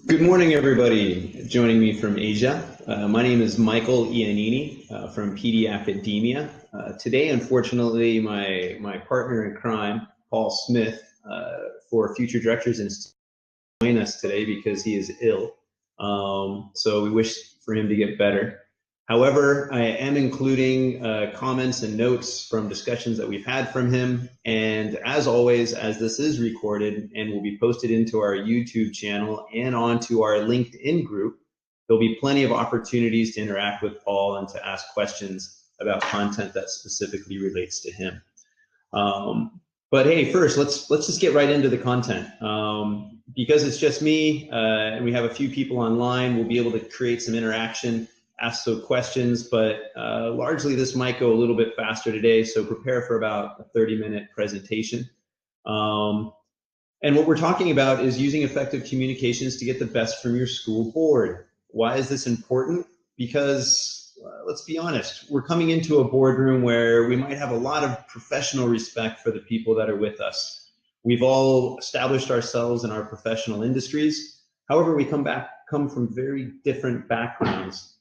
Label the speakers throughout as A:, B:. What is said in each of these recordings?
A: Good morning, everybody joining me from Asia. My name is Michael Iannini from PD Academia. Today, unfortunately, my partner in crime, Paul Smith, for Future Directors Institute, join us today because he is ill. So we wish for him to get better. However, I am including comments and notes from discussions that we've had from him. And as always, as this is recorded and will be posted into our YouTube channel and onto our LinkedIn group, there'll be plenty of opportunities to interact with Paul and to ask questions about content that specifically relates to him. But hey, first, let's just get right into the content. Because it's just me and we have a few people online, we'll be able to create some interaction, ask some questions, but largely this might go a little bit faster today, so prepare for about a 30-minute presentation. And what we're talking about is using effective communications to get the best from your school board. Why is this important? Because let's be honest, we're coming into a boardroom where we might have a lot of professional respect for the people that are with us. We've all established ourselves in our professional industries. However, we come from very different backgrounds.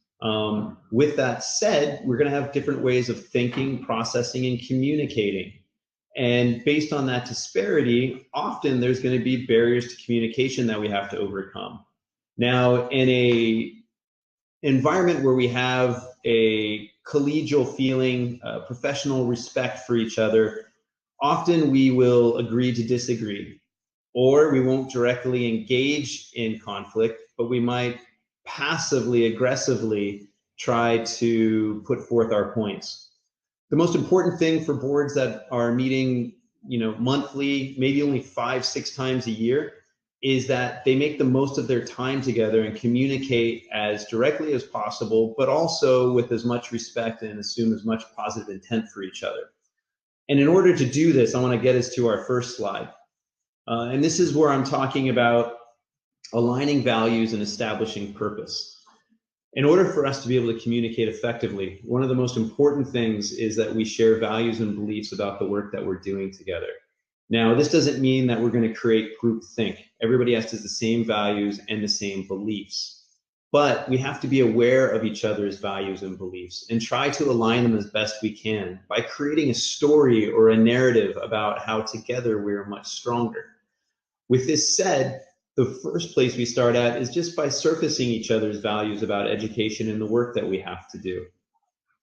A: With that said, we're going to have different ways of thinking, processing, and communicating. And based on that disparity, often there's going to be barriers to communication that we have to overcome. Now, in a environment where we have a collegial feeling, professional respect for each other, often we will agree to disagree, or we won't directly engage in conflict, but we might passively, aggressively try to put forth our points. The most important thing for boards that are meeting, monthly, maybe only 5-6 times a year, is that they make the most of their time together and communicate as directly as possible, but also with as much respect and assume as much positive intent for each other. And in order to do this, I want to get us to our first slide. And this is where I'm talking about aligning values and establishing purpose. In order for us to be able to communicate effectively, one of the most important things is that we share values and beliefs about the work that we're doing together. Now, this doesn't mean that we're going to create groupthink. Everybody has the same values and the same beliefs. But we have to be aware of each other's values and beliefs and try to align them as best we can by creating a story or a narrative about how together we're much stronger. With this said, the first place we start at is just by surfacing each other's values about education and the work that we have to do.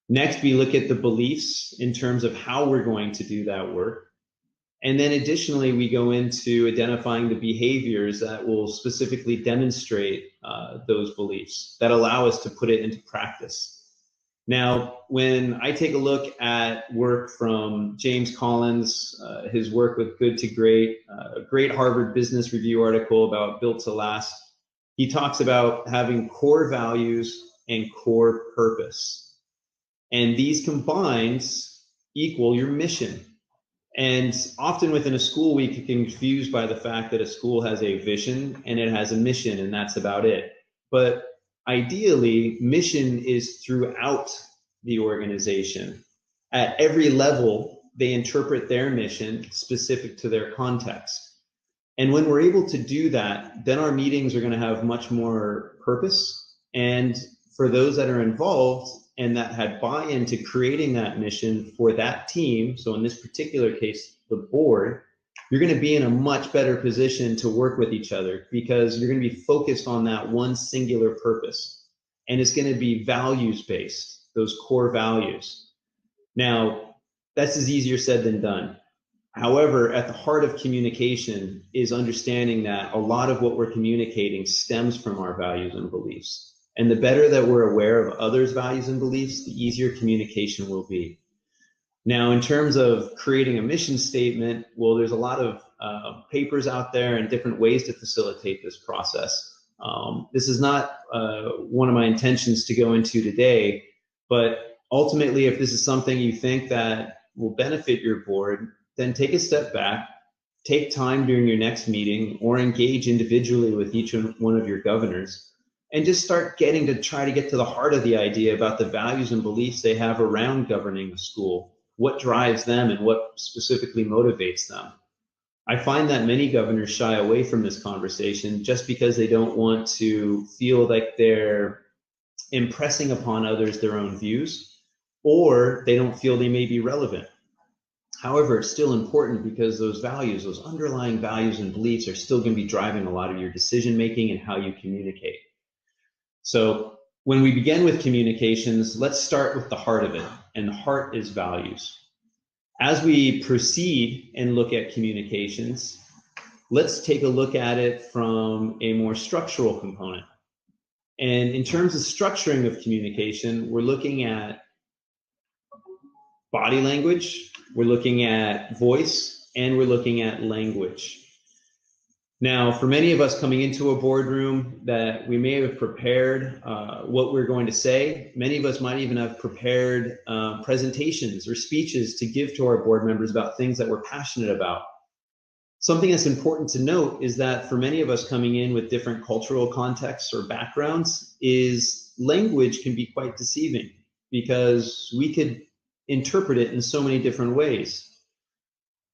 A: Next, we look at the beliefs in terms of how we're going to do that work. And then additionally, we go into identifying the behaviors that will specifically demonstrate those beliefs that allow us to put it into practice. Now, when I take a look at work from James Collins, his work with Good to Great, a great Harvard Business Review article about Built to Last, he talks about having core values and core purpose. And these combined equal your mission. And often within a school, we get confused by the fact that a school has a vision and it has a mission, and that's about it. But ideally, mission is throughout the organization. At every level, they interpret their mission specific to their context. And when we're able to do that, then our meetings are going to have much more purpose. And for those that are involved and that had buy-in to creating that mission for that team, so in this particular case, the board, you're going to be in a much better position to work with each other because you're going to be focused on that one singular purpose. And it's going to be values-based, those core values. Now, that's easier said than done. However, at the heart of communication is understanding that a lot of what we're communicating stems from our values and beliefs. And the better that we're aware of others' values and beliefs, the easier communication will be. Now, in terms of creating a mission statement, well, there's a lot of papers out there and different ways to facilitate this process. This is not one of my intentions to go into today, but ultimately, if this is something you think that will benefit your board, then take a step back, take time during your next meeting, or engage individually with each one of your governors, and just start getting to try to get to the heart of the idea about the values and beliefs they have around governing the school. What drives them and what specifically motivates them. I find that many governors shy away from this conversation just because they don't want to feel like they're impressing upon others their own views, or they don't feel they may be relevant. However, it's still important because those values, those underlying values and beliefs are still going to be driving a lot of your decision making and how you communicate. So when we begin with communications, let's start with the heart of it, and the heart is values. As we proceed and look at communications, let's take a look at it from a more structural component. And in terms of structuring of communication, we're looking at body language, we're looking at voice, and we're looking at language. Now, for many of us coming into a boardroom, that we may have prepared what we're going to say. Many of us might even have prepared presentations or speeches to give to our board members about things that we're passionate about. Something that's important to note is that for many of us coming in with different cultural contexts or backgrounds, is language can be quite deceiving because we could interpret it in so many different ways.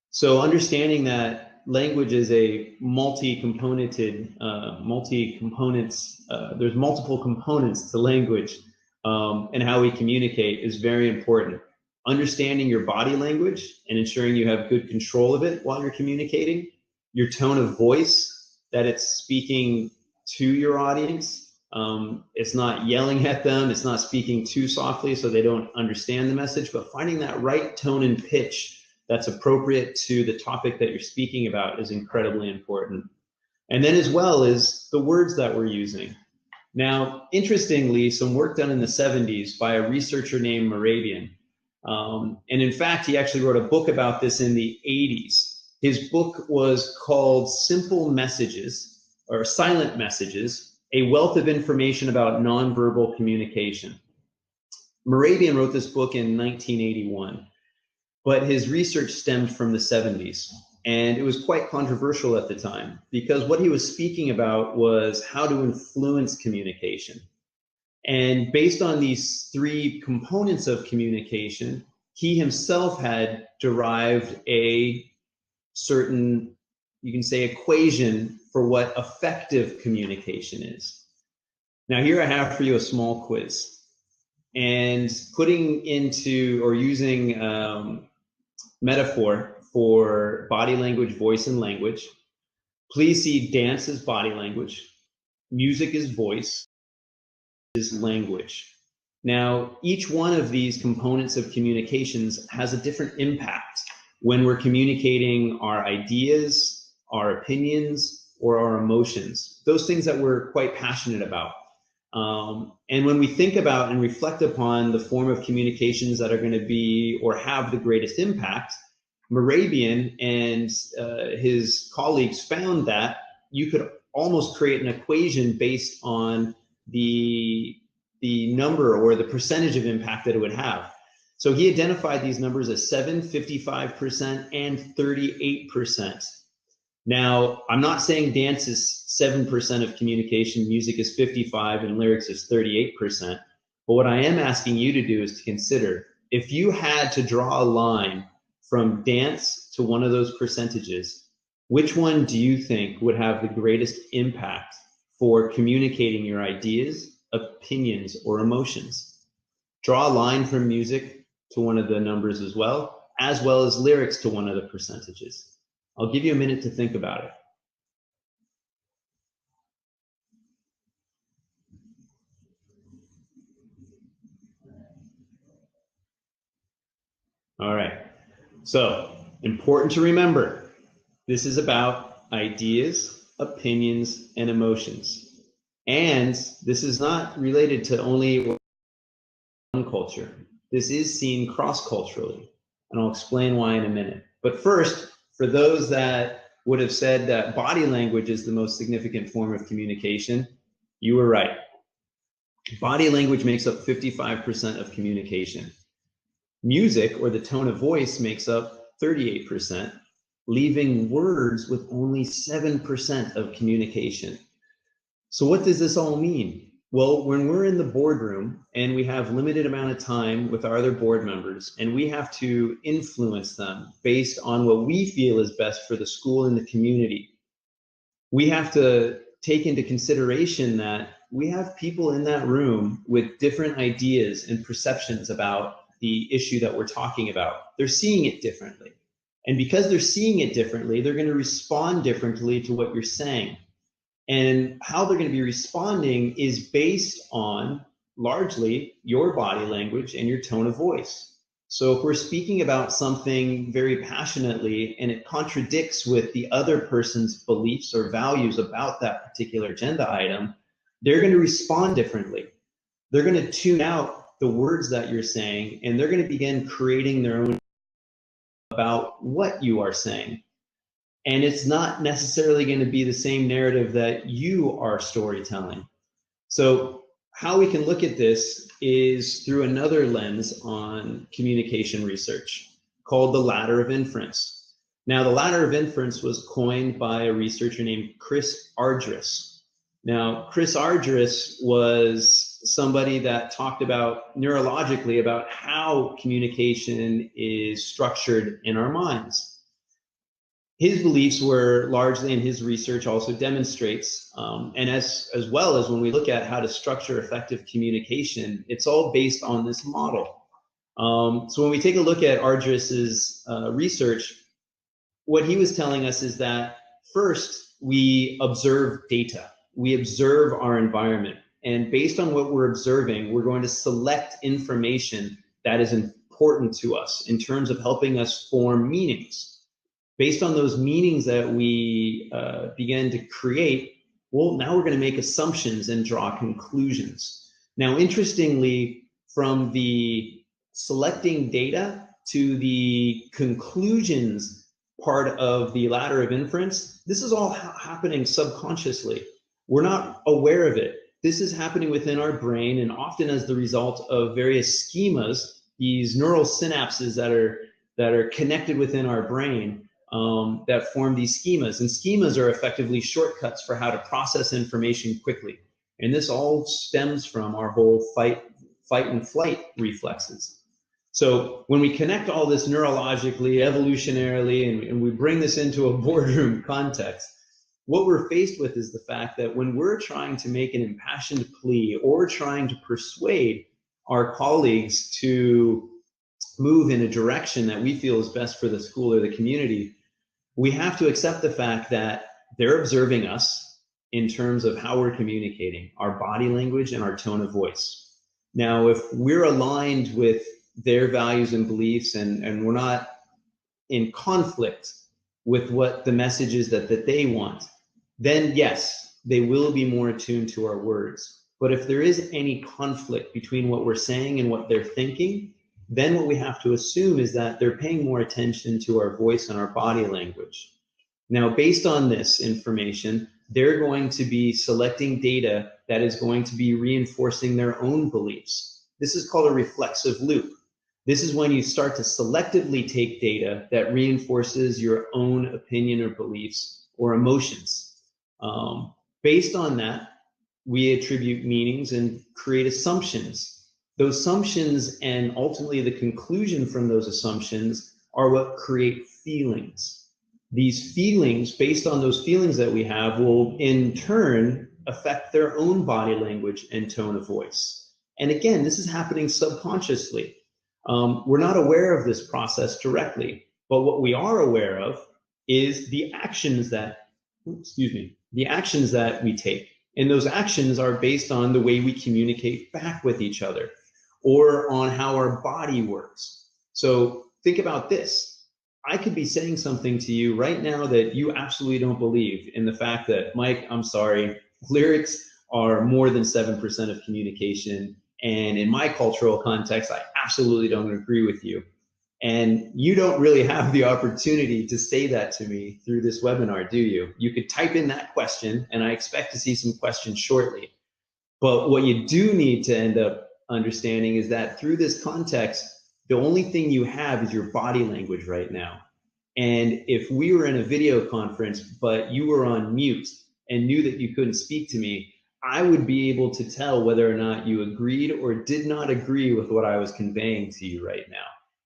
A: So understanding that language is a multi-componented, there's multiple components to language, and how we communicate is very important. Understanding your body language and ensuring you have good control of it while you're communicating, your tone of voice, that it's speaking to your audience. It's not yelling at them, it's not speaking too softly so they don't understand the message, but finding that right tone and pitch that's appropriate to the topic that you're speaking about is incredibly important. And then as well as the words that we're using. Now, interestingly, some work done in the 70s by a researcher named Moravian. And in fact, he actually wrote a book about this in the 80s. His book was called Simple Messages, or Silent Messages, A Wealth of Information About Nonverbal Communication. Moravian wrote this book in 1981. But his research stemmed from the 70s, and it was quite controversial at the time because what he was speaking about was how to influence communication. And based on these three components of communication, he himself had derived a certain, you can say, equation for what effective communication is. Now, here I have for you a small quiz. And putting into or using metaphor for body language, voice, and language. Please see dance as body language, music is voice, is language. Now, each one of these components of communications has a different impact when we're communicating our ideas, our opinions, or our emotions, those things that we're quite passionate about. And when we think about and reflect upon the form of communications that are going to be or have the greatest impact, Moravian and his colleagues found that you could almost create an equation based on the number or the percentage of impact that it would have. So he identified these numbers as 7, 55%, and 38%. Now, I'm not saying dance is 7% of communication, music is 55%, and lyrics is 38%. But what I am asking you to do is to consider, if you had to draw a line from dance to one of those percentages, which one do you think would have the greatest impact for communicating your ideas, opinions, or emotions? Draw a line from music to one of the numbers as well as lyrics to one of the percentages. I'll give you a minute to think about it. All right, so important to remember, this is about ideas, opinions, and emotions. And this is not related to only one culture. This is seen cross-culturally, and I'll explain why in a minute. But first, for those that would have said that body language is the most significant form of communication, you were right. Body language makes up 55% of communication. Music, or the tone of voice, makes up 38%, leaving words with only 7% of communication. So what does this all mean? Well, when we're in the boardroom and we have limited amount of time with our other board members and we have to influence them based on what we feel is best for the school and the community, we have to take into consideration that we have people in that room with different ideas and perceptions about the issue that we're talking about. They're seeing it differently. And because they're seeing it differently, they're going to respond differently to what you're saying. And how they're going to be responding is based on largely your body language and your tone of voice. So if we're speaking about something very passionately and it contradicts with the other person's beliefs or values about that particular agenda item, they're going to respond differently. They're going to tune out the words that you're saying, and they're going to begin creating their own about what you are saying. And it's not necessarily going to be the same narrative that you are storytelling. So how we can look at this is through another lens on communication research called the ladder of inference. Now, the ladder of inference was coined by a researcher named Chris Ardress. Now, Chris Ardress was somebody that talked about neurologically about how communication is structured in our minds. His beliefs were largely, and his research also demonstrates, and as well as when we look at how to structure effective communication, it's all based on this model. So when we take a look at Ardress's research, what he was telling us is that first we observe data, we observe our environment, and based on what we're observing, we're going to select information that is important to us in terms of helping us form meanings. Based on those meanings that we begin to create, well, now we're going to make assumptions and draw conclusions. Now, interestingly, from the selecting data to the conclusions part of the ladder of inference, this is all happening subconsciously. We're not aware of it. This is happening within our brain, and often as the result of various schemas, these neural synapses that are connected within our brain. That form these schemas. And schemas are effectively shortcuts for how to process information quickly. And this all stems from our whole fight and flight reflexes. So when we connect all this neurologically, evolutionarily, and we bring this into a boardroom context, what we're faced with is the fact that when we're trying to make an impassioned plea or trying to persuade our colleagues to move in a direction that we feel is best for the school or the community, we have to accept the fact that they're observing us in terms of how we're communicating, our body language and our tone of voice. Now, if we're aligned with their values and beliefs and we're not in conflict with what the message is that they want, then yes, they will be more attuned to our words. But if there is any conflict between what we're saying and what they're thinking, then what we have to assume is that they're paying more attention to our voice and our body language. Now, based on this information, they're going to be selecting data that is going to be reinforcing their own beliefs. This is called a reflexive loop. This is when you start to selectively take data that reinforces your own opinion or beliefs or emotions. Based on that, we attribute meanings and create assumptions. Those assumptions and ultimately the conclusion from those assumptions are what create feelings. These feelings, based on those feelings that we have, will in turn affect their own body language and tone of voice. And again, this is happening subconsciously. We're not aware of this process directly, but what we are aware of is the actions that, the actions that we take. And those actions are based on the way we communicate back with each other, or on how our body works. So think about this. I could be saying something to you right now that you absolutely don't believe in the fact that, Mike, I'm sorry, lyrics are more than 7% of communication. And in my cultural context, I absolutely don't agree with you. And you don't really have the opportunity to say that to me through this webinar, do you? You could type in that question, and I expect to see some questions shortly. But what you do need to end up understanding is that through this context, the only thing you have is your body language right now. And if we were in a video conference, but you were on mute and knew that you couldn't speak to me, I would be able to tell whether or not you agreed or did not agree with what I was conveying to you right now.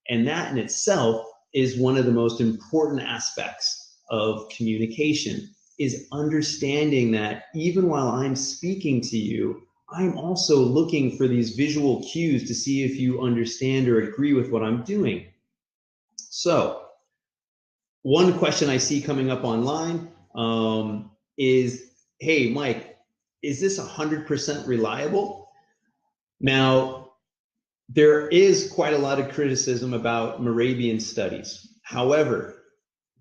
A: And that in itself is one of the most important aspects of communication, is understanding that even while I'm speaking to you, I'm also looking for these visual cues to see if you understand or agree with what I'm doing. So one question I see coming up online is, hey, Mike, is this 100% reliable? Now, there is quite a lot of criticism about Moravian studies. However,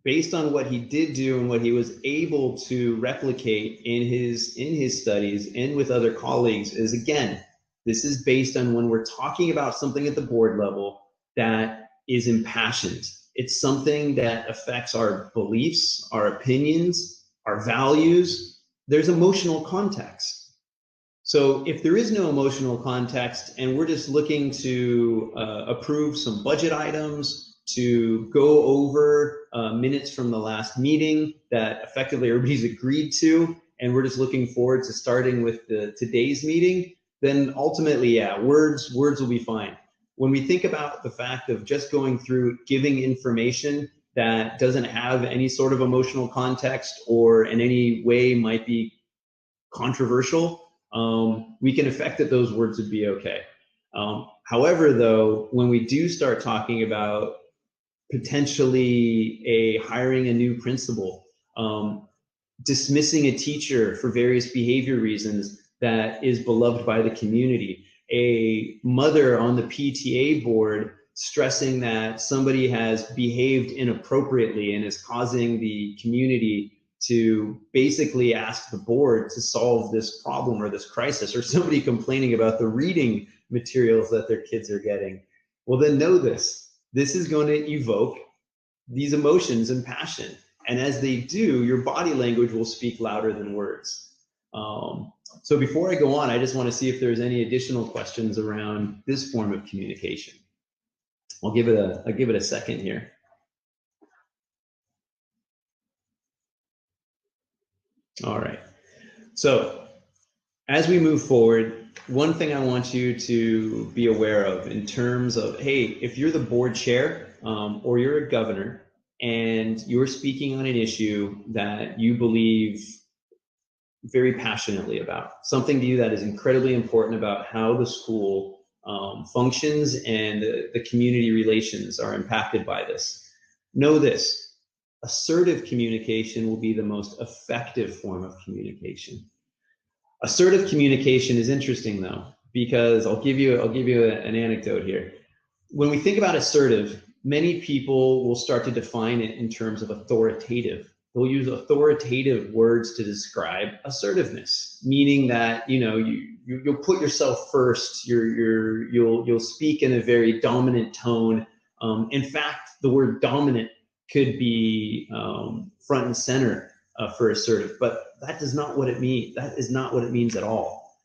A: based on what he did do and what he was able to replicate in his studies and with other colleagues, is, again, this is based on when we're talking about something at the board level that is impassioned. It's something that affects our beliefs, our opinions, our values. There's emotional context. So if there is no emotional context and we're just looking to approve some budget items, to go over minutes from the last meeting that effectively everybody's agreed to, and we're just looking forward to starting with today's meeting, then ultimately, yeah, words will be fine. When we think about the fact of just going through giving information that doesn't have any sort of emotional context or in any way might be controversial, we can affect that those words would be okay. However, though, when we do start talking about potentially hiring a new principal, dismissing a teacher for various behavior reasons that is beloved by the community, a mother on the PTA board stressing that somebody has behaved inappropriately and is causing the community to basically ask the board to solve this problem or this crisis, or somebody complaining about the reading materials that their kids are getting, well, then know this is going to evoke these emotions and passion. And as they do, your body language will speak louder than words. So before I go on, I just want to see if there's any additional questions around this form of communication. I'll give it a second here. All right. So as we move forward, one thing I want you to be aware of in terms of, hey, if you're the board chair or you're a governor and you're speaking on an issue that you believe very passionately about, something to you that is incredibly important about how the school functions and the community relations are impacted by this, know this: assertive communication will be the most effective form of communication. Assertive communication is interesting, though, because I'll give you an anecdote here. When we think about assertive, many people will start to define it in terms of authoritative. They'll use authoritative words to describe assertiveness, meaning that you'll put yourself first. You'll speak in a very dominant tone. In fact, the word dominant could be front and center for assertive, but that is not what it means. That is not what it means at all.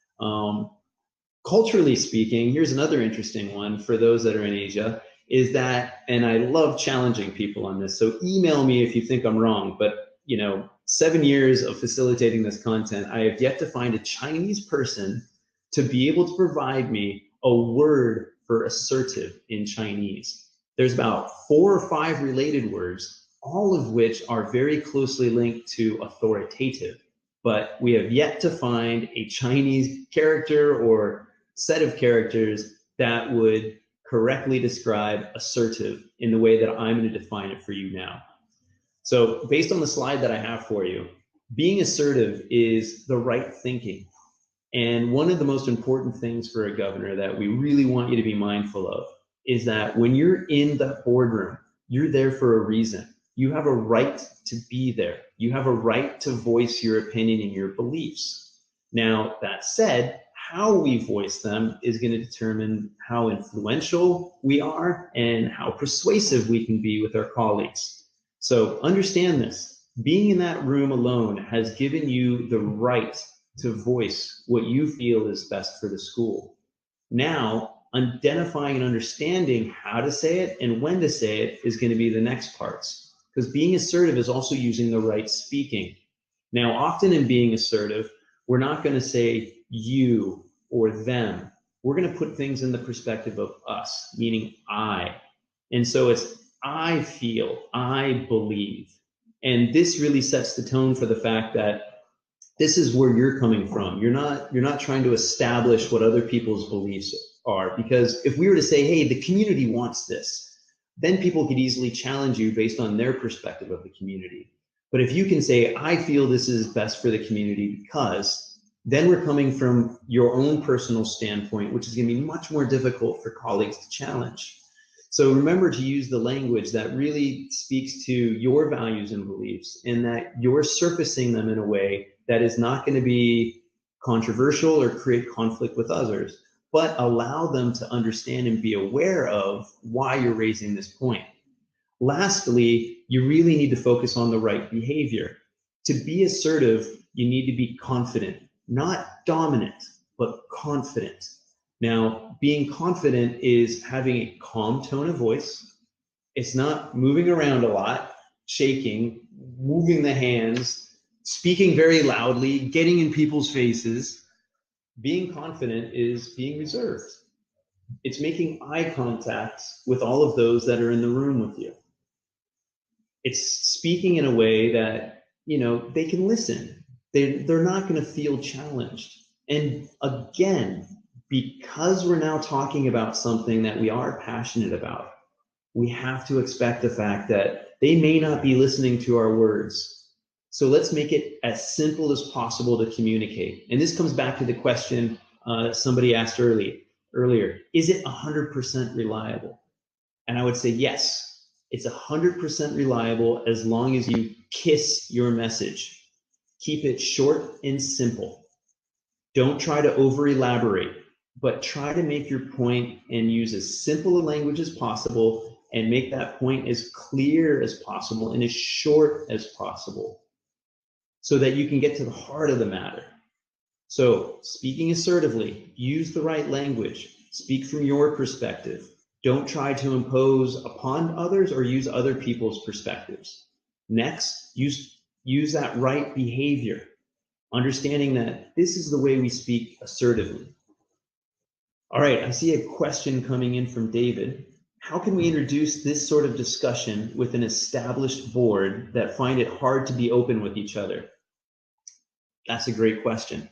A: Culturally speaking, here's another interesting one for those that are in Asia, is that, and I love challenging people on this, so email me if you think I'm wrong, but 7 years of facilitating this content, I have yet to find a Chinese person to be able to provide me a word for assertive in Chinese. There's about 4 or 5 related words, all of which are very closely linked to authoritative, but we have yet to find a Chinese character or set of characters that would correctly describe assertive in the way that I'm going to define it for you now. So based on the slide that I have for you, being assertive is the right thinking. And one of the most important things for a governor that we really want you to be mindful of is that when you're in the boardroom, you're there for a reason. You have a right to be there. You have a right to voice your opinion and your beliefs. Now, that said, how we voice them is going to determine how influential we are and how persuasive we can be with our colleagues. So understand this: being in that room alone has given you the right to voice what you feel is best for the school. Now, identifying and understanding how to say it and when to say it is going to be the next parts, because being assertive is also using the right speaking. Now, often in being assertive, We're not going to say you or them. We're going to put things in the perspective of us, meaning I. And so it's I feel, I believe. And this really sets the tone for the fact that this is where you're coming from. You're not trying to establish what other people's beliefs are, because if we were to say, hey, the community wants this, then people could easily challenge you based on their perspective of the community. But if you can say, I feel this is best for the community because, then we're coming from your own personal standpoint, which is going to be much more difficult for colleagues to challenge. So remember to use the language that really speaks to your values and beliefs, and that you're surfacing them in a way that is not going to be controversial or create conflict with others, but allow them to understand and be aware of why you're raising this point. Lastly, you really need to focus on the right behavior. To be assertive, you need to be confident, not dominant, but confident. Now, being confident is having a calm tone of voice. It's not moving around a lot, shaking, moving the hands, speaking very loudly, getting in people's faces. Being confident is being reserved. It's making eye contact with all of those that are in the room with you. It's speaking in a way that, they can listen. They're not going to feel challenged. And again, because we're now talking about something that we are passionate about, we have to expect the fact that they may not be listening to our words. So let's make it as simple as possible to communicate. And this comes back to the question somebody asked earlier, is it 100% reliable? And I would say yes, it's 100% reliable as long as you kiss your message. Keep it short and simple. Don't try to over elaborate, but try to make your point and use as simple a language as possible and make that point as clear as possible and as short as possible so that you can get to the heart of the matter. So speaking assertively, use the right language, speak from your perspective. Don't try to impose upon others or use other people's perspectives. Next, use that right behavior, understanding that this is the way we speak assertively. All right, I see a question coming in from David. How can we introduce this sort of discussion with an established board that find it hard to be open with each other? That's a great question.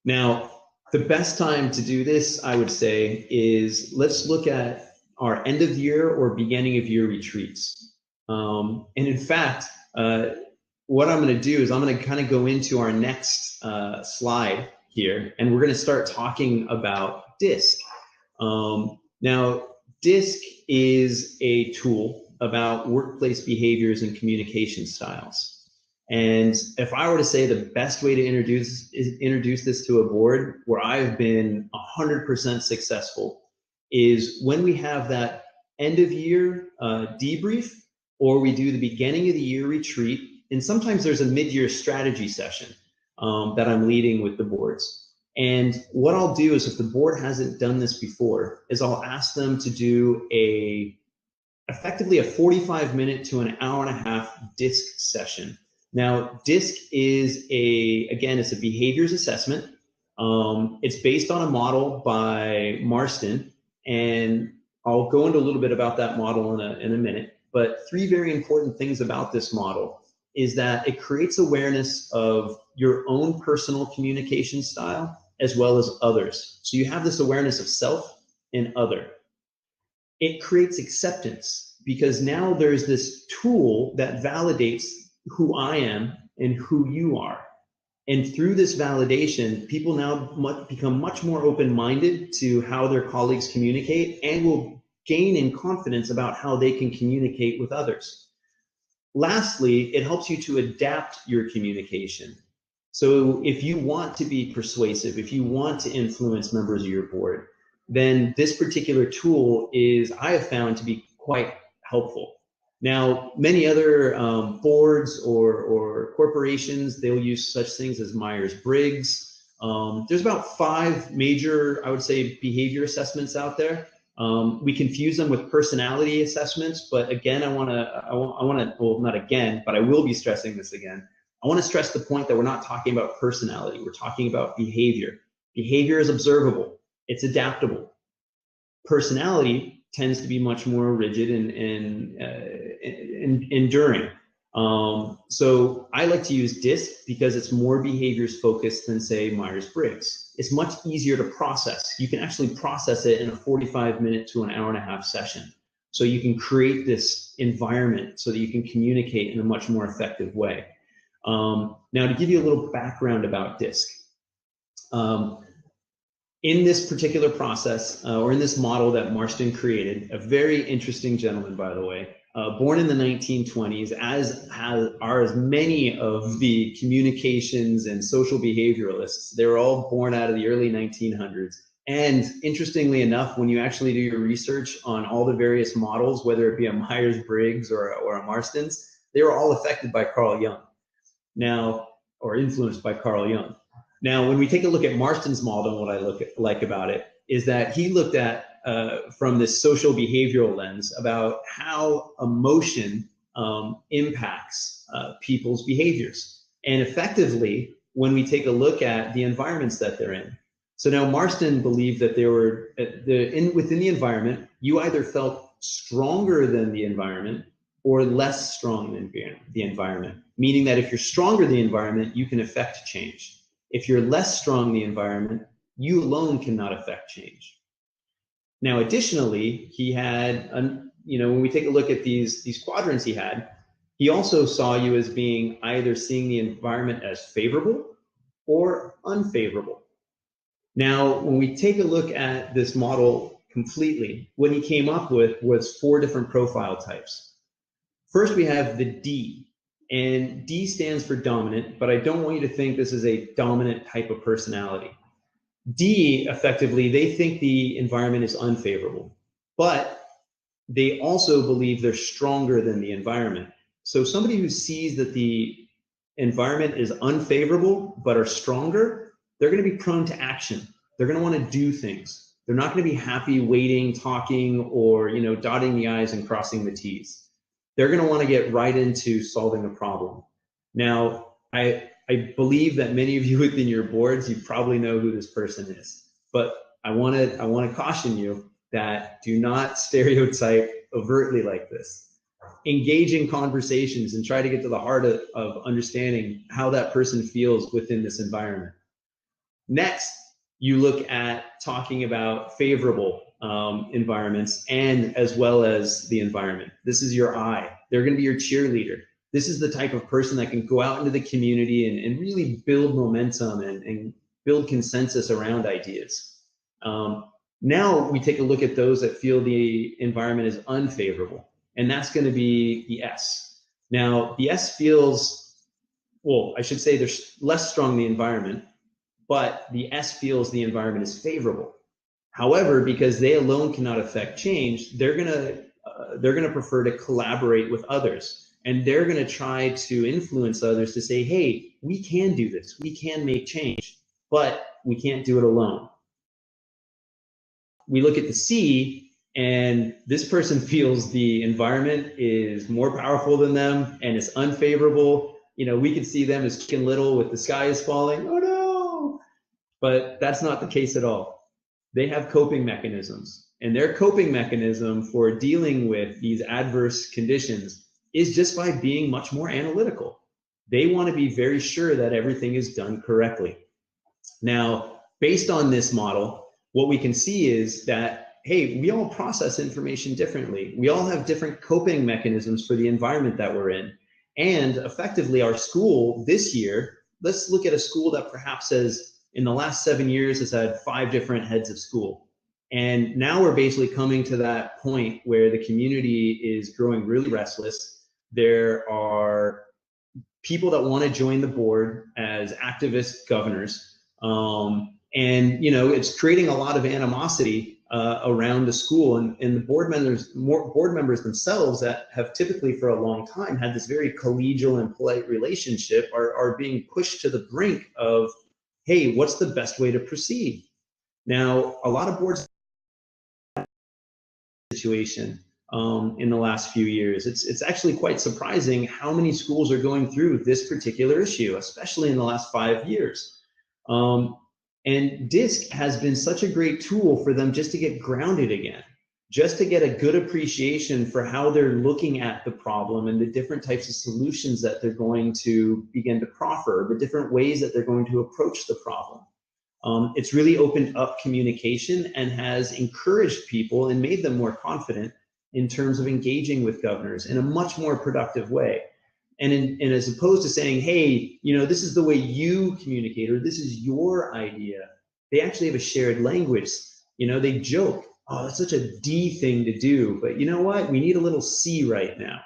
A: Now, the best time to do this, I would say, is let's look at our end of year or beginning of year retreats. And in fact, what I'm going to do is I'm going to kind of go into our next slide here, and we're going to start talking about DISC. Now, DISC is a tool about workplace behaviors and communication styles. And if I were to say the best way to introduce this to a board where I've been 100% successful is when we have that end of year debrief, or we do the beginning of the year retreat. And sometimes there's a mid-year strategy session that I'm leading with the boards. And what I'll do is, if the board hasn't done this before, is I'll ask them to do effectively a 45-minute to an hour and a half DISC session. Now, DISC is it's a behaviors assessment. It's based on a model by Marston, and I'll go into a little bit about that model in a minute. But three very important things about this model is that it creates awareness of your own personal communication style as well as others. So you have this awareness of self and other. It creates acceptance because now there's this tool that validates who I am and who you are. And through this validation, people now become much more open-minded to how their colleagues communicate and will gain in confidence about how they can communicate with others. Lastly, it helps you to adapt your communication. So if you want to be persuasive, if you want to influence members of your board, then this particular tool I have found to be quite helpful. Now, many other boards or corporations, they'll use such things as Myers-Briggs. There's about 5 major, I would say, behavior assessments out there. We confuse them with personality assessments, but again, well, not again, but I will be stressing this again. I want to stress the point that we're not talking about personality. We're talking about behavior. Behavior is observable. It's adaptable. Personality tends to be much more rigid and enduring. So I like to use DISC because it's more behaviors focused than, say, Myers-Briggs. It's much easier to process. You can actually process it in a 45-minute to an hour-and-a-half session. So you can create this environment so that you can communicate in a much more effective way. Now, to give you a little background about DISC, in this particular process, or in this model that Marston created, a very interesting gentleman, by the way, born in the 1920s, as many of the communications and social behavioralists. They were all born out of the early 1900s. And interestingly enough, when you actually do your research on all the various models, whether it be a Myers-Briggs or a Marston's, they were all affected by Carl Jung. Now, or influenced by Carl Jung. Now, when we take a look at Marston's model, what I like about it is that he looked at, from this social behavioral lens, about how emotion impacts people's behaviors. And effectively, when we take a look at the environments that they're in. So now Marston believed that there were, within the environment, you either felt stronger than the environment or less strong than the environment, meaning that if you're stronger than the environment, you can affect change. If you're less strong in the environment, you alone cannot affect change. Now, additionally, he had, when we take a look at these quadrants he also saw you as being either seeing the environment as favorable or unfavorable. Now, when we take a look at this model completely, what he came up with was 4 different profile types. First, we have the D. And D stands for dominant, but I don't want you to think this is a dominant type of personality. D, effectively, they think the environment is unfavorable, but they also believe they're stronger than the environment. So somebody who sees that the environment is unfavorable but are stronger, they're going to be prone to action. They're going to want to do things. They're not going to be happy waiting, talking, or dotting the I's and crossing the T's. They're going to want to get right into solving a problem. Now, I believe that many of you within your boards, you probably know who this person is, but I want to caution you that do not stereotype overtly like this. Engage in conversations and try to get to the heart of understanding how that person feels within this environment. Next, you look at talking about favorable environments and as well as the environment. This is your I. They're going to be your cheerleader. This is the type of person that can go out into the community and really build momentum and build consensus around ideas. Now we take a look at those that feel the environment is unfavorable, and that's going to be the S. Now the S feels, well, I should say they're less strong in the environment, but the S feels the environment is favorable. However, because they alone cannot affect change, they're gonna prefer to collaborate with others, and they're gonna try to influence others to say, hey, we can do this, we can make change, but we can't do it alone. We look at the C, and this person feels the environment is more powerful than them and it's unfavorable. We can see them as Chicken Little with the sky is falling, oh no, but that's not the case at all. They have coping mechanisms, and their coping mechanism for dealing with these adverse conditions is just by being much more analytical. They want to be very sure that everything is done correctly. Now, based on this model, what we can see is that, hey, we all process information differently. We all have different coping mechanisms for the environment that we're in. And effectively, our school this year, let's look at a school that perhaps has, in the last 7 years, has had 5 different heads of school. And now we're basically coming to that point where the community is growing really restless. There are people that want to join the board as activist governors. And it's creating a lot of animosity around the school, and the board members themselves that have typically for a long time had this very collegial and polite relationship are being pushed to the brink of, hey, what's the best way to proceed? Now, a lot of boards situation in the last few years. It's actually quite surprising how many schools are going through this particular issue, especially in the last 5 years. And DISC has been such a great tool for them just to get grounded again, just to get a good appreciation for how they're looking at the problem and the different types of solutions that they're going to begin to proffer, the different ways that they're going to approach the problem. It's really opened up communication and has encouraged people and made them more confident in terms of engaging with governors in a much more productive way. And as opposed to saying, hey, this is the way you communicate, or this is your idea, they actually have a shared language. They joke, oh, that's such a D thing to do, but you know what? We need a little C right now.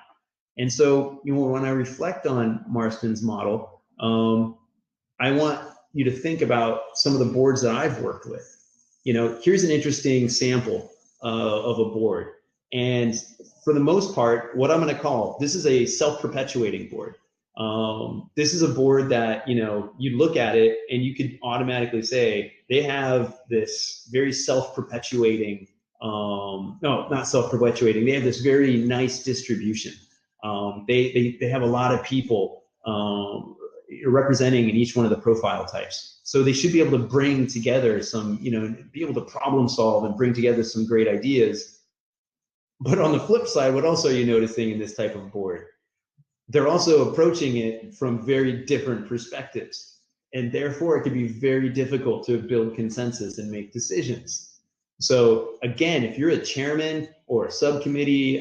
A: And so, when I reflect on Marston's model, I want you to think about some of the boards that I've worked with. Here's an interesting sample of a board. And for the most part, what I'm going to call, this is a self-perpetuating board. This is a board that, you look at it and you could automatically say they have this very self-perpetuating, no, not self-perpetuating. They have this very nice distribution. They have a lot of people representing in each one of the profile types. So they should be able to bring together some, be able to problem solve and bring together some great ideas. But on the flip side, what else are you noticing in this type of board? They're also approaching it from very different perspectives. And therefore, it can be very difficult to build consensus and make decisions. So again, if you're a chairman or a subcommittee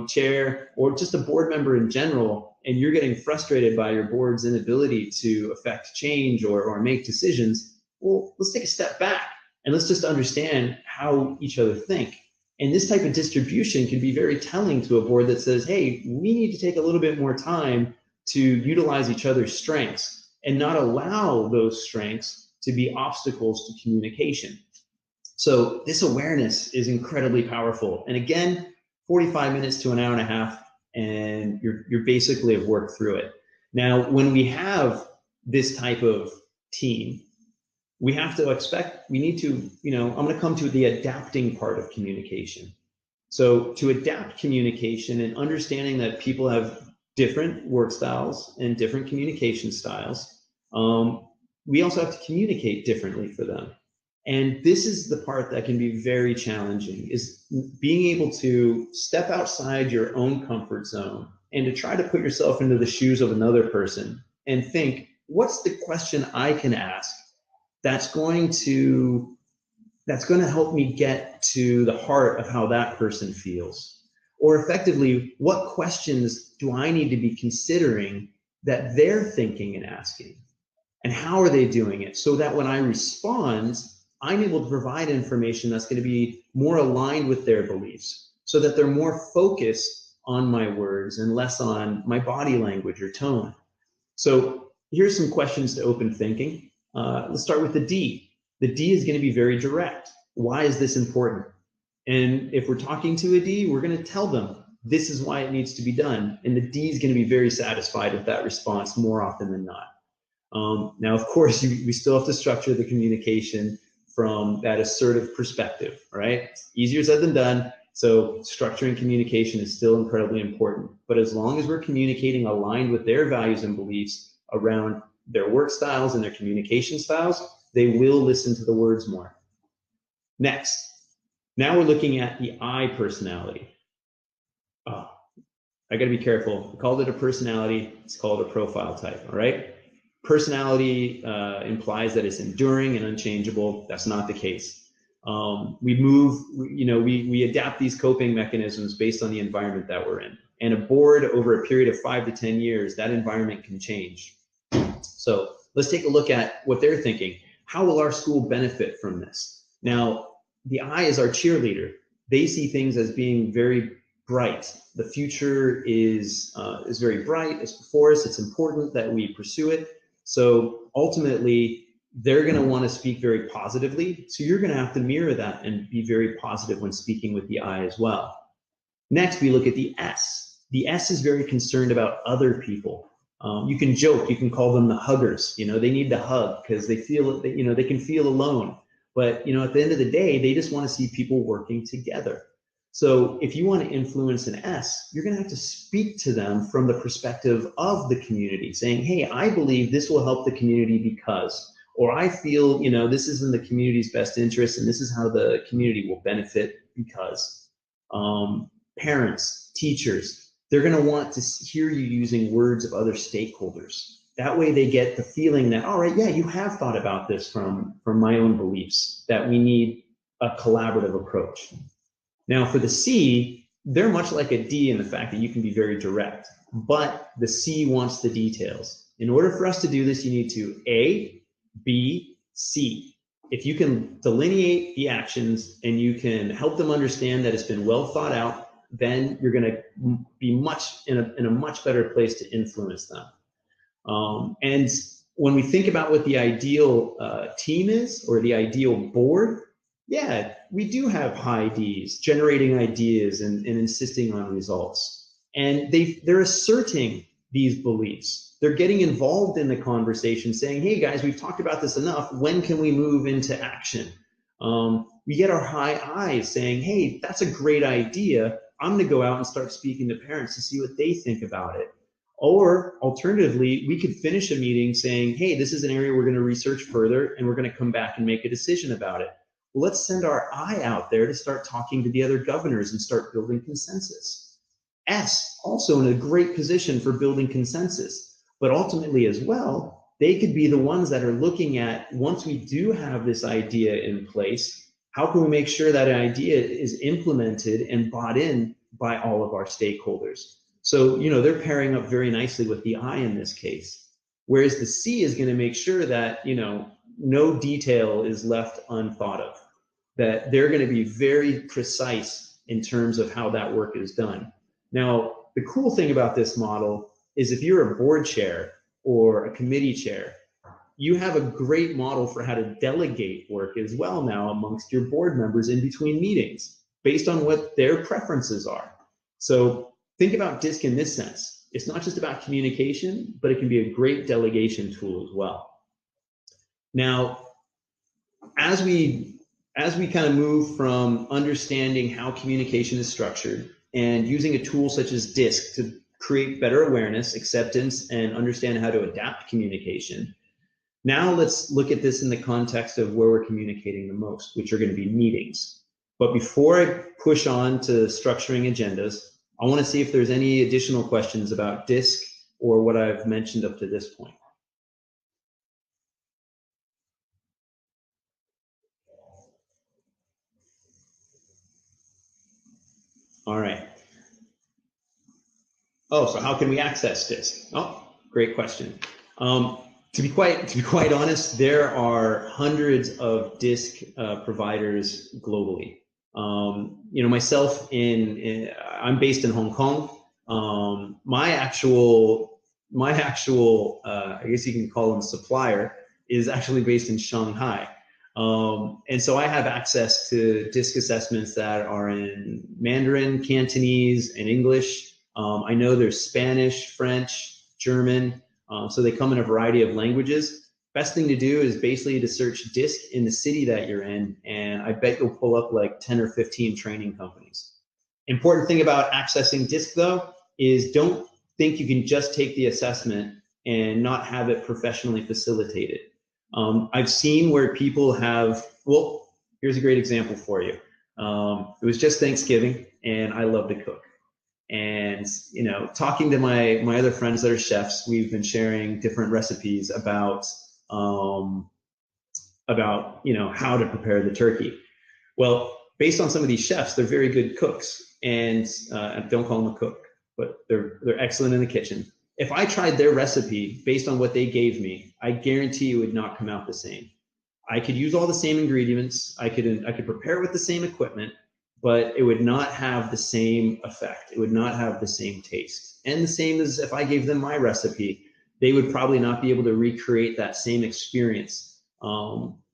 A: chair, or just a board member in general, and you're getting frustrated by your board's inability to affect change or make decisions, well, let's take a step back and let's just understand how each other think. And this type of distribution can be very telling to a board that says, hey, we need to take a little bit more time to utilize each other's strengths and not allow those strengths to be obstacles to communication. So this awareness is incredibly powerful. And again, 45 minutes to an hour and a half, and you're basically have worked through it. Now, when we have this type of team, we have to expect, we need to, I'm going to come to the adapting part of communication. So to adapt communication and understanding that people have different work styles and different communication styles, we also have to communicate differently for them. And this is the part that can be very challenging, is being able to step outside your own comfort zone and to try to put yourself into the shoes of another person and think, what's the question I can ask that's going to help me get to the heart of how that person feels? Or effectively, what questions do I need to be considering that they're thinking and asking? And how are they doing it? So that when I respond, I'm able to provide information that's going to be more aligned with their beliefs, so that they're more focused on my words and less on my body language or tone. So here's some questions to open thinking. Let's start with the D. The D is going to be very direct. Why is this important? And if we're talking to a D, we're going to tell them this is why it needs to be done. And the D is going to be very satisfied with that response more often than not. Now, of course, we still have to structure the communication from that assertive perspective, right? Easier said than done. So structuring communication is still incredibly important. But as long as we're communicating aligned with their values and beliefs around their work styles and their communication styles, they will listen to the words more. Next, now we're looking at the I personality. Oh, I got to be careful. I called it a personality. It's called a profile type, all right? Personality implies that it's enduring and unchangeable. That's not the case. We adapt these coping mechanisms based on the environment that we're in. And a board over a period of 5 to 10 years, that environment can change. So let's take a look at what they're thinking. How will our school benefit from this? Now, the I is our cheerleader. They see things as being very bright. The future is very bright. It's before us. It's important that we pursue it. So ultimately, they're going to want to speak very positively. So you're going to have to mirror that and be very positive when speaking with the I as well. Next, we look at the S. The S is very concerned about other people. You can joke, you can call them the huggers. They need to hug because they feel, they can feel alone. But, at the end of the day, they just want to see people working together. So if you want to influence an S, you're going to have to speak to them from the perspective of the community, saying, hey, I believe this will help the community because, or I feel, this is in the community's best interest and this is how the community will benefit because. Parents, teachers, they're going to want to hear you using words of other stakeholders. That way they get the feeling that, all right, yeah, you have thought about this from my own beliefs, that we need a collaborative approach. Now for the C, they're much like a D in the fact that you can be very direct, but the C wants the details. In order for us to do this, you need to A, B, C. If you can delineate the actions and you can help them understand that it's been well thought out, then you're going to be in a much better place to influence them. And when we think about what the ideal team is, or the ideal board, yeah, we do have high Ds generating ideas and insisting on results. And they're asserting these beliefs. They're getting involved in the conversation saying, hey guys, we've talked about this enough. When can we move into action? We get our high Is saying, hey, that's a great idea. I'm gonna go out and start speaking to parents to see what they think about it. Or alternatively, we could finish a meeting saying, hey, this is an area we're gonna research further and we're gonna come back and make a decision about it. Well, let's send our I out there to start talking to the other governors and start building consensus. S, also in a great position for building consensus, but ultimately as well, they could be the ones that are looking at, once we do have this idea in place, how can we make sure that idea is implemented and bought in by all of our stakeholders? So, they're pairing up very nicely with the I in this case. Whereas the C is going to make sure that, no detail is left unthought of, that they're going to be very precise in terms of how that work is done. Now, the cool thing about this model is if you're a board chair or a committee chair, you have a great model for how to delegate work as well now amongst your board members in between meetings based on what their preferences are. So think about DISC in this sense. It's not just about communication, but it can be a great delegation tool as well. Now, as we kind of move from understanding how communication is structured and using a tool such as DISC to create better awareness, acceptance, and understand how to adapt communication, now let's look at this in the context of where we're communicating the most, which are going to be meetings. But before I push on to structuring agendas, I want to see if there's any additional questions about DISC or what I've mentioned up to this point. All right. Oh, so how can we access DISC? Oh, great question. To be quite honest, there are hundreds of DISC providers globally. Myself I'm based in Hong Kong. My actual, I guess you can call them supplier, is actually based in Shanghai. And so I have access to DISC assessments that are in Mandarin, Cantonese, and English. I know there's Spanish, French, German, so they come in a variety of languages. Best thing to do is basically to search DISC in the city that you're in, and I bet you'll pull up like 10 or 15 training companies. Important thing about accessing DISC though, is don't think you can just take the assessment and not have it professionally facilitated. I've seen where people have, well, here's a great example for you. It was just Thanksgiving and I love to cook. And, talking to my other friends that are chefs, we've been sharing different recipes about how to prepare the turkey. Well, based on some of these chefs, they're very good cooks, and don't call them a cook, but they're excellent in the kitchen. If I tried their recipe based on what they gave me, I guarantee it would not come out the same. I could use all the same ingredients, I could prepare with the same equipment, but it would not have the same effect. It would not have the same taste. And the same as if I gave them my recipe, they would probably not be able to recreate that same experience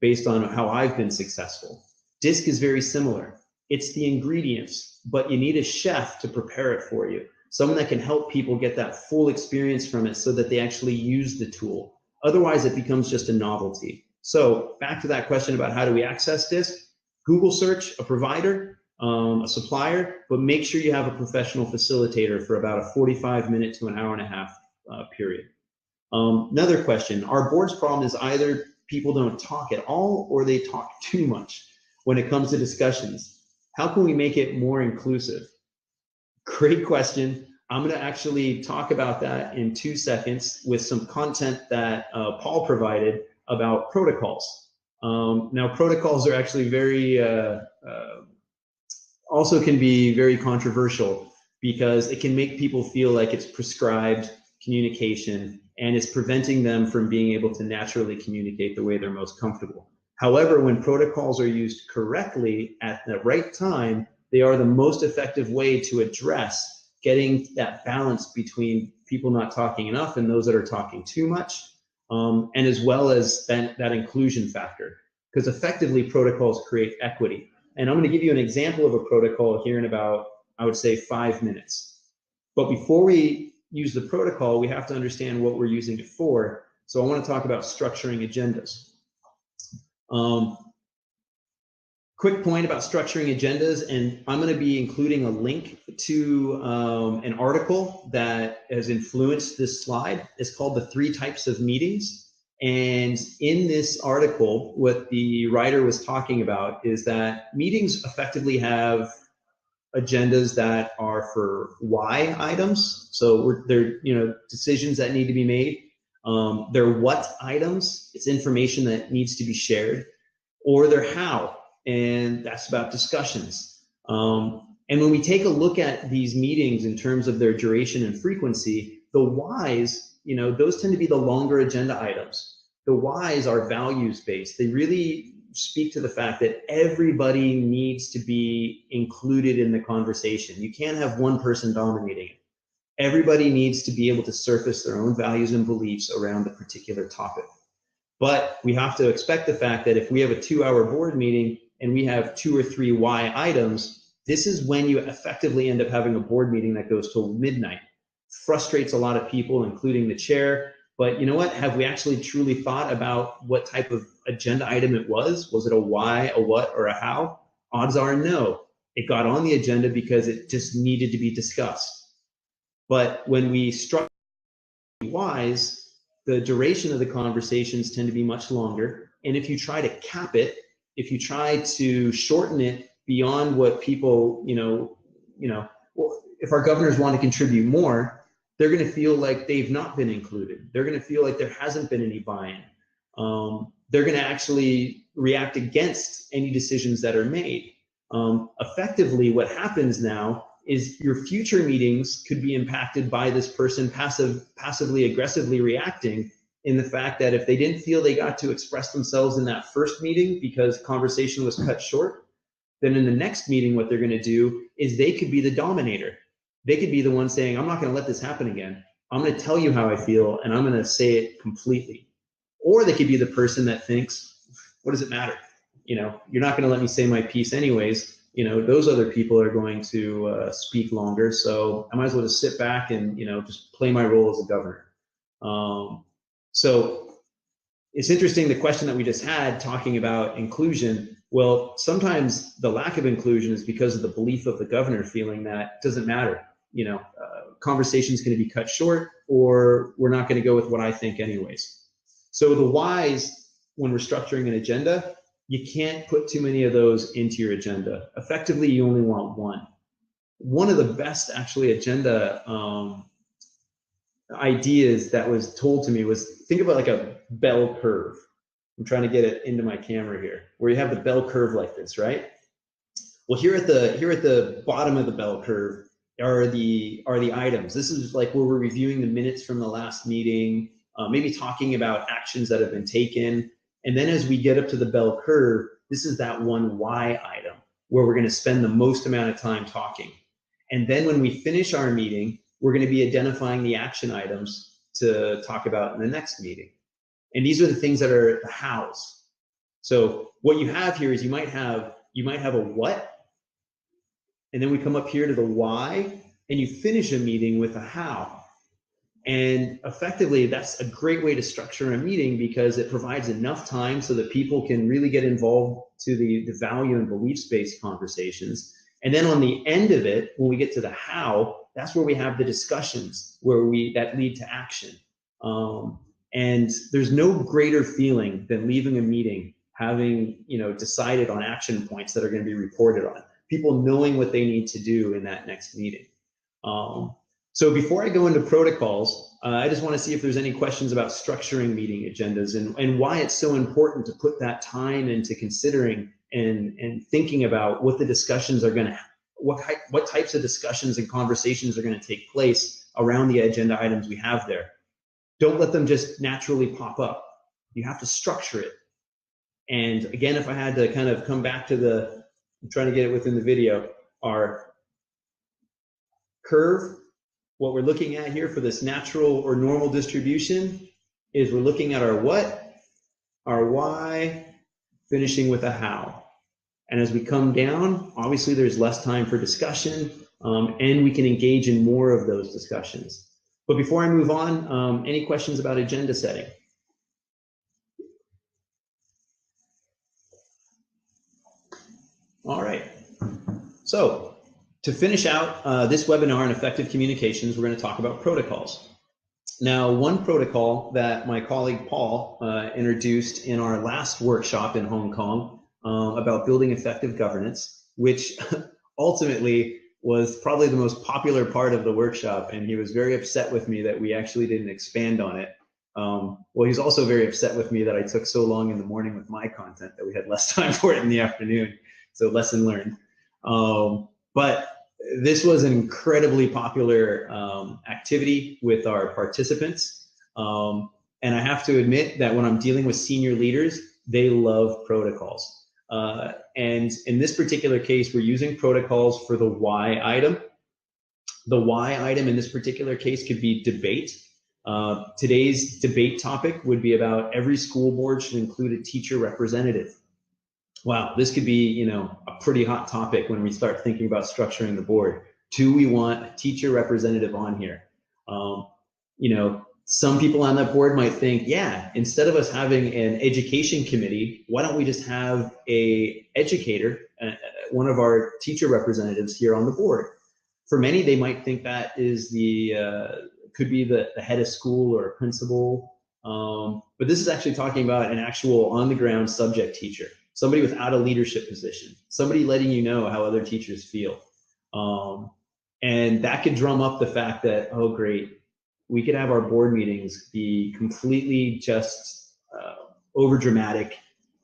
A: based on how I've been successful. DISC is very similar. It's the ingredients, but you need a chef to prepare it for you. Someone that can help people get that full experience from it so that they actually use the tool. Otherwise, it becomes just a novelty. So back to that question about how do we access DISC? Google search a provider, a supplier, but make sure you have a professional facilitator for about a 45-minute to an hour and a half period. Another question, our board's problem is either people don't talk at all or they talk too much when it comes to discussions. How can we make it more inclusive? Great question. I'm going to actually talk about that in 2 seconds with some content that Paul provided about protocols. Now, protocols are actually very, also can be very controversial because it can make people feel like it's prescribed communication and it's preventing them from being able to naturally communicate the way they're most comfortable. However, when protocols are used correctly at the right time, they are the most effective way to address getting that balance between people not talking enough and those that are talking too much, and as well as that inclusion factor, because effectively protocols create equity. And I'm going to give you an example of a protocol here in about, I would say, 5 minutes. But before we use the protocol, we have to understand what we're using it for. So I want to talk about structuring agendas. Quick point about structuring agendas, and I'm going to be including a link to an article that has influenced this slide. It's called The 3 Types of Meetings. And in this article, what the writer was talking about is that meetings effectively have agendas that are for why items. So they're decisions that need to be made. They're what items. It's information that needs to be shared. Or they're how, and that's about discussions. And when we take a look at these meetings in terms of their duration and frequency, the whys, those tend to be the longer agenda items. The whys are values-based. They really speak to the fact that everybody needs to be included in the conversation. You can't have one person dominating it. Everybody needs to be able to surface their own values and beliefs around the particular topic. But we have to expect the fact that if we have a 2-hour board meeting and we have 2 or 3 why items, this is when you effectively end up having a board meeting that goes till midnight. Frustrates a lot of people, including the chair. But you know what? Have we actually truly thought about what type of agenda item it was? Was it a why, a what, or a how? Odds are no. It got on the agenda because it just needed to be discussed. But when we structure whys, the duration of the conversations tend to be much longer. And if you try to cap it, if you try to shorten it beyond what people, if our governors want to contribute more, they're going to feel like they've not been included. They're going to feel like there hasn't been any buy-in. They're going to actually react against any decisions that are made. Effectively, what happens now is your future meetings could be impacted by this person passively aggressively reacting, in the fact that if they didn't feel they got to express themselves in that first meeting because conversation was cut short, then in the next meeting what they're going to do is they could be the dominator. They could be the one saying, I'm not going to let this happen again. I'm going to tell you how I feel and I'm going to say it completely. Or they could be the person that thinks, what does it matter? You're not going to let me say my piece anyways. Those other people are going to speak longer, so I might as well just sit back and just play my role as a governor. So it's interesting, the question that we just had talking about inclusion. Well, sometimes the lack of inclusion is because of the belief of the governor feeling that it doesn't matter. Conversation is going to be cut short, or we're not going to go with what I think anyways. So the whys, when we're structuring an agenda, you can't put too many of those into your agenda. Effectively, you only want one. One of the best actually agenda ideas that was told to me was, think about like a bell curve. I'm trying to get it into my camera here, where you have the bell curve like this, right? Well, here at the bottom of the bell curve are the items. This is like where we're reviewing the minutes from the last meeting, maybe talking about actions that have been taken. And then as we get up to the bell curve, this is that one why item where we're going to spend the most amount of time talking. And then when we finish our meeting, we're going to be identifying the action items to talk about in the next meeting. And these are the things that are the hows. So what you have here is you might have a what, and then we come up here to the why, and you finish a meeting with a how. And effectively, that's a great way to structure a meeting because it provides enough time so that people can really get involved to the value and beliefs-based conversations. And then on the end of it, when we get to the how, that's where we have the discussions that lead to action. And there's no greater feeling than leaving a meeting having decided on action points that are going to be reported on. People knowing what they need to do in that next meeting. So before I go into protocols, I just want to see if there's any questions about structuring meeting agendas and why it's so important to put that time into considering and thinking about what the discussions are going to, what types of discussions and conversations are going to take place around the agenda items we have there. Don't let them just naturally pop up. You have to structure it. And again, if I had to kind of come back to I'm trying to get it within the video, our curve, what we're looking at here for this natural or normal distribution is we're looking at our what, our why, finishing with a how. And as we come down, obviously there's less time for discussion, and we can engage in more of those discussions. But before I move on, any questions about agenda setting? All right. So to finish out this webinar on effective communications, we're going to talk about protocols. Now, one protocol that my colleague Paul introduced in our last workshop in Hong Kong about building effective governance, which ultimately was probably the most popular part of the workshop, and he was very upset with me that we actually didn't expand on it. Well, he's also very upset with me that I took so long in the morning with my content that we had less time for it in the afternoon. So lesson learned. But this was an incredibly popular activity with our participants. And I have to admit that when I'm dealing with senior leaders, they love protocols. And in this particular case, we're using protocols for the why item. The why item in this particular case could be debate. Today's debate topic would be about every school board should include a teacher representative. Wow, this could be, a pretty hot topic when we start thinking about structuring the board. Do we want a teacher representative on here? Some people on that board might think, yeah, instead of us having an education committee, why don't we just have a educator, one of our teacher representatives here on the board? For many, they might think that is could be the head of school or a principal. But this is actually talking about an actual on-the-ground subject teacher, somebody without a leadership position, somebody letting you know how other teachers feel. And that could drum up the fact that, oh, great, we could have our board meetings be completely just over dramatic,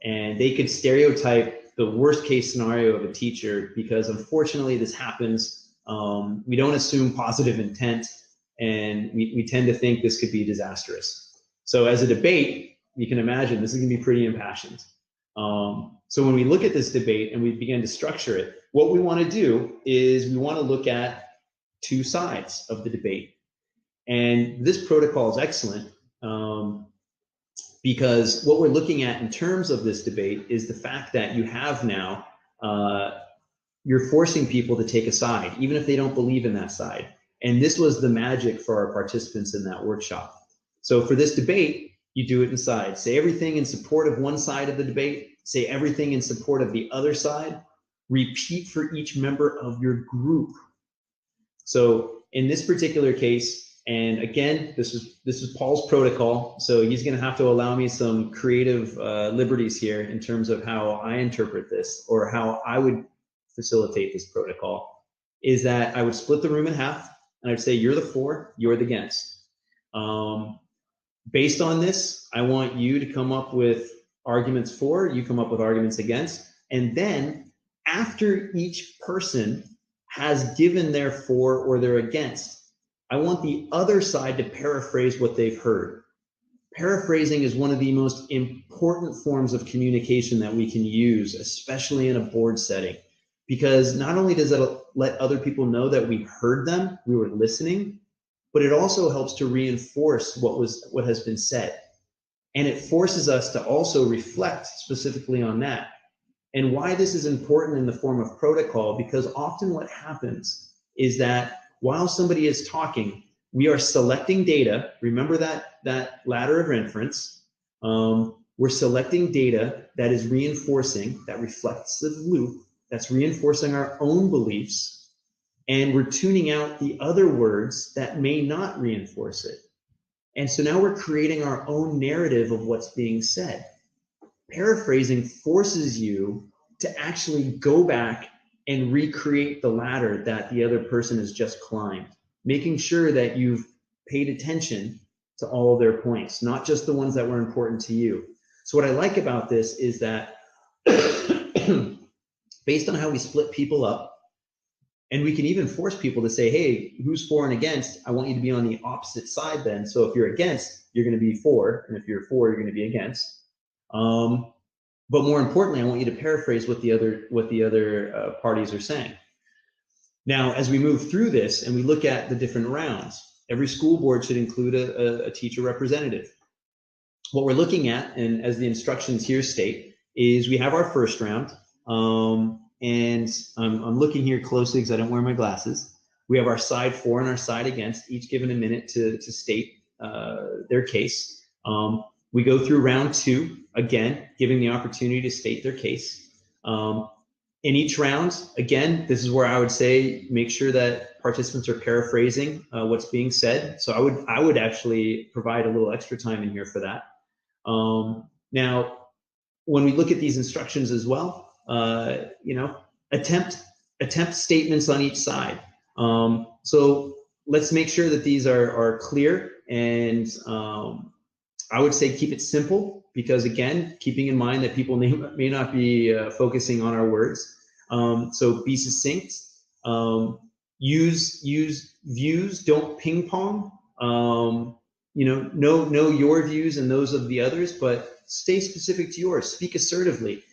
A: and they could stereotype the worst case scenario of a teacher, because unfortunately this happens. We don't assume positive intent, and we tend to think this could be disastrous. So as a debate, you can imagine this is going to be pretty impassioned. So when we look at this debate and we begin to structure it, what we want to do is we want to look at two sides of the debate. And this protocol is excellent because what we're looking at in terms of this debate is the fact that you have now, you're forcing people to take a side, even if they don't believe in that side. And this was the magic for our participants in that workshop. So for this debate, you do it in sides. Say everything in support of one side of the debate, say everything in support of the other side, repeat for each member of your group. So in this particular case, and again, this is Paul's protocol, so he's going to have to allow me some creative liberties here in terms of how I interpret this, or how I would facilitate this protocol, is that I would split the room in half, and I'd say you're the for, you're the against. Based on this, I want you to come up with arguments for, you come up with arguments against, and then after each person has given their for or their against, I want the other side to paraphrase what they've heard. Paraphrasing is one of the most important forms of communication that we can use, especially in a board setting, because not only does it let other people know that we heard them, we were listening, but it also helps to reinforce what has been said. And it forces us to also reflect specifically on that. And why this is important in the form of protocol, because often what happens is that while somebody is talking, we are selecting data. Remember that ladder of inference. We're selecting data that is reinforcing, that reflects the loop, that's reinforcing our own beliefs, and we're tuning out the other words that may not reinforce it. And so now we're creating our own narrative of what's being said. Paraphrasing forces you to actually go back and recreate the ladder that the other person has just climbed, making sure that you've paid attention to all of their points, not just the ones that were important to you. So what I like about this is that based on how we split people up, and we can even force people to say, hey, who's for and against? I want you to be on the opposite side then. So if you're against, you're going to be for, and if you're for, you're going to be against. But more importantly, I want you to paraphrase what the other parties are saying. Now, as we move through this and we look at the different rounds, every school board should include a teacher representative. What we're looking at, and as the instructions here state, is we have our first round. And I'm looking here closely because I don't wear my glasses. We have our side for and our side against, each given a minute to state their case. We go through round two, again, giving the opportunity to state their case. In each round, again, this is where I would say make sure that participants are paraphrasing what's being said. So I would actually provide a little extra time in here for that. Now, when we look at these instructions as well, attempt statements on each side. So let's make sure that these are clear, and I would say keep it simple, because again, keeping in mind that people may not be focusing on our words. So be succinct. Use views, don't ping pong. Know your views and those of the others, but stay specific to yours. Speak assertively.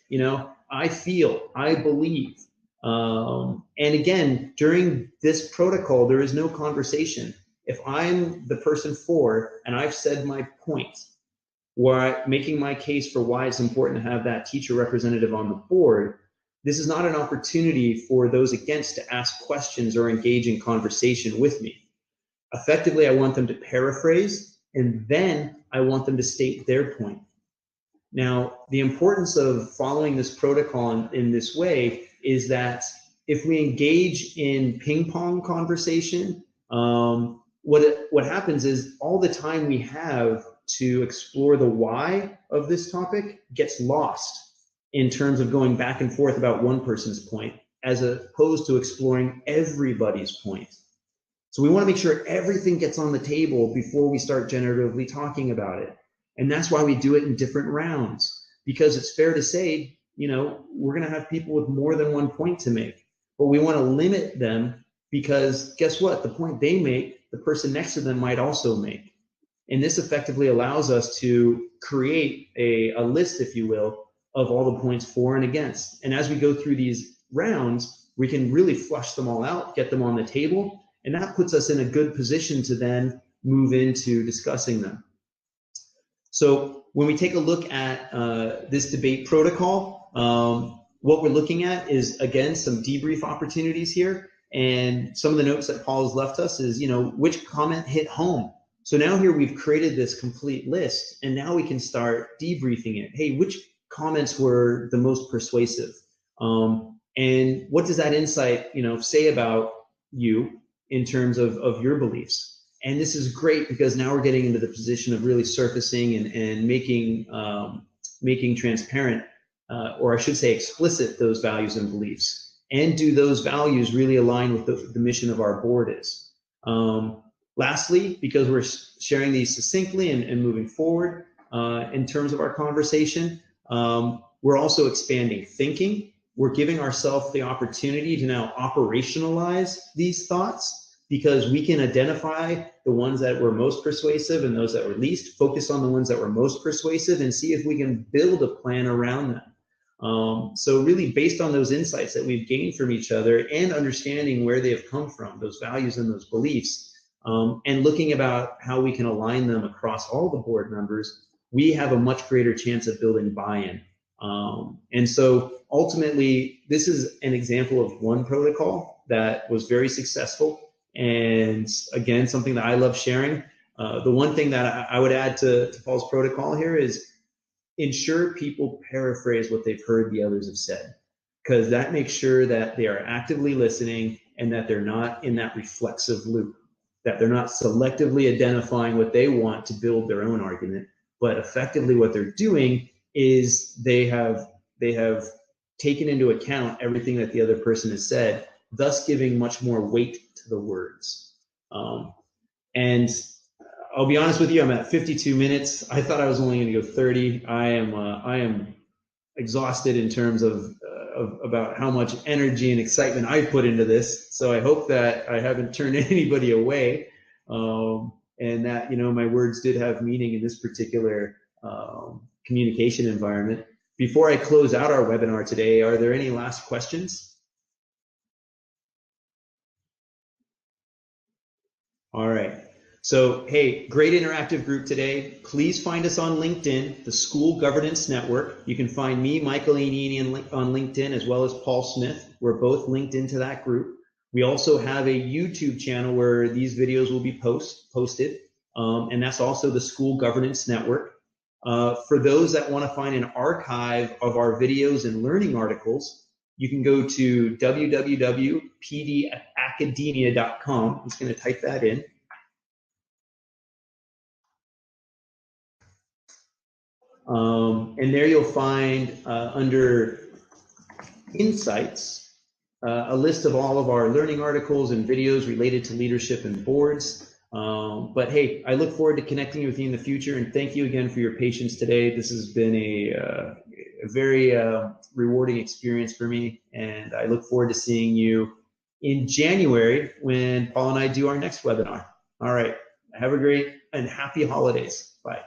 A: I feel, I believe. And again, during this protocol, there is no conversation. If I'm the person for, and I've said my point, or making my case for why it's important to have that teacher representative on the board, this is not an opportunity for those against to ask questions or engage in conversation with me. Effectively, I want them to paraphrase, and then I want them to state their point. Now, the importance of following this protocol in this way is that if we engage in ping pong conversation, what happens is all the time we have to explore the why of this topic gets lost in terms of going back and forth about one person's point, as opposed to exploring everybody's point. So we want to make sure everything gets on the table before we start generatively talking about it. And that's why we do it in different rounds, because it's fair to say, we're going to have people with more than one point to make, but we want to limit them, because guess what? The point they make, the person next to them might also make. And this effectively allows us to create a list, if you will, of all the points for and against. And as we go through these rounds, we can really flush them all out, get them on the table, and that puts us in a good position to then move into discussing them. So when we take a look at this debate protocol, what we're looking at is, again, some debrief opportunities here. And some of the notes that Paul has left us is, which comment hit home? So now here we've created this complete list, and now we can start debriefing it. Hey, which comments were the most persuasive? And what does that insight, say about you in terms of your beliefs? And this is great, because now we're getting into the position of really surfacing and making transparent, or I should say explicit, those values and beliefs. And do those values really align with the mission of our board is? Lastly, because we're sharing these succinctly and moving forward in terms of our conversation, we're also expanding thinking. We're giving ourselves the opportunity to now operationalize these thoughts, because we can identify the ones that were most persuasive and those that were least, focus on the ones that were most persuasive, and see if we can build a plan around them. So really, based on those insights that we've gained from each other and understanding where they have come from, those values and those beliefs, and looking about how we can align them across all the board members, we have a much greater chance of building buy-in. And so ultimately, this is an example of one protocol that was very successful. And again, something that I love sharing. The one thing that I would add to Paul's protocol here is ensure people paraphrase what they've heard the others have said. because that makes sure that they are actively listening and that they're not in that reflexive loop, that they're not selectively identifying what they want to build their own argument, but effectively what they're doing is they have taken into account everything that the other person has said, thus giving much more weight to the words. And I'll be honest with you, I'm at 52 minutes. I thought I was only going to go 30. I am exhausted in terms of about how much energy and excitement I put into this. So I hope that I haven't turned anybody away, and that my words did have meaning in this particular communication environment. Before I close out our webinar today, are there any last questions? All right. So, hey, great interactive group today. Please find us on LinkedIn, the School Governance Network. You can find me, Michael Iannini, on LinkedIn, as well as Paul Smith. We're both linked into that group. We also have a YouTube channel where these videos will be posted, and that's also the School Governance Network. For those that want to find an archive of our videos and learning articles, you can go to www.pdacademia.com. I'm just going to type that in. And there you'll find under Insights a list of all of our learning articles and videos related to leadership and boards. But hey, I look forward to connecting with you in the future, and thank you again for your patience today. This has been a very rewarding experience for me, and I look forward to seeing you in January when Paul and I do our next webinar. All right, have a great and happy holidays. Bye.